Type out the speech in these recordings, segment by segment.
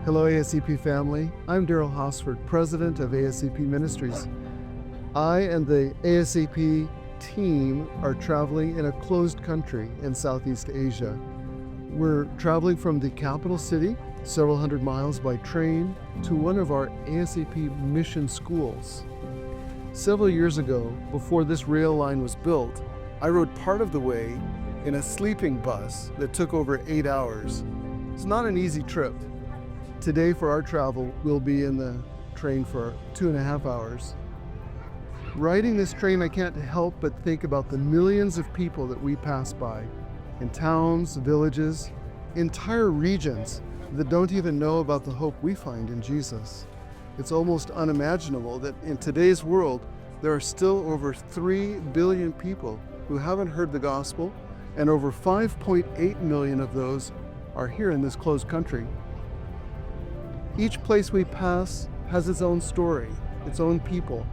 Hello, ASCP family. I'm Darryl Hosford, president of ASCP Ministries. I and the ASCP team are traveling in a closed country in Southeast Asia. We're traveling from the capital city, several hundred miles by train, to one of our ASCP mission schools. Several years ago, before this rail line was built, I rode part of the way in a sleeping bus that took over 8 hours. It's not an easy trip. Today for our travel, we'll be in the train for 2.5 hours. Riding this train, I can't help but think about the millions of people that we pass by in towns, villages, entire regions that don't even know about the hope we find in Jesus. It's almost unimaginable that in today's world, there are still over 3 billion people who haven't heard the gospel, and over 5.8 million of those are here in this closed country. Each place we pass has its own story, its own people,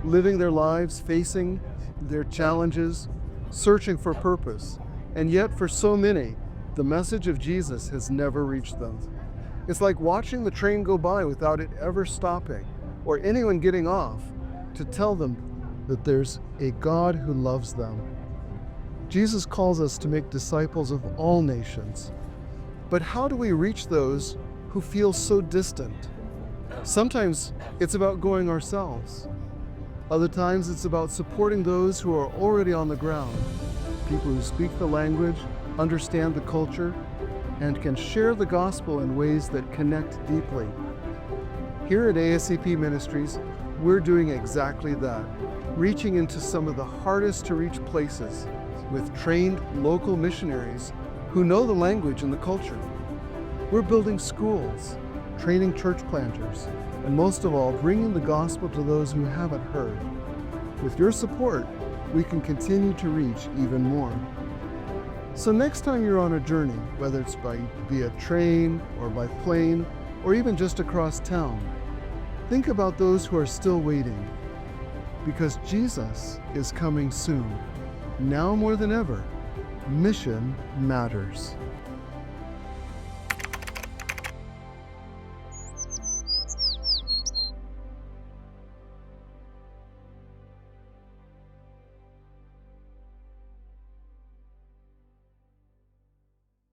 living their lives, facing their challenges, searching for purpose. And yet for so many, the message of Jesus has never reached them. It's like watching the train go by without it ever stopping, or anyone getting off to tell them that there's a God who loves them. Jesus calls us to make disciples of all nations. But how do we reach those who feel so distant? Sometimes it's about going ourselves. Other times it's about supporting those who are already on the ground, people who speak the language, understand the culture, and can share the gospel in ways that connect deeply. Here at ASCP Ministries, we're doing exactly that, reaching into some of the hardest to reach places with trained local missionaries who know the language and the culture. We're building schools, training church planters, and most of all, bringing the gospel to those who haven't heard. With your support, we can continue to reach even more. So next time you're on a journey, whether it's via train or by plane, or even just across town, think about those who are still waiting, because Jesus is coming soon. Now more than ever, mission matters.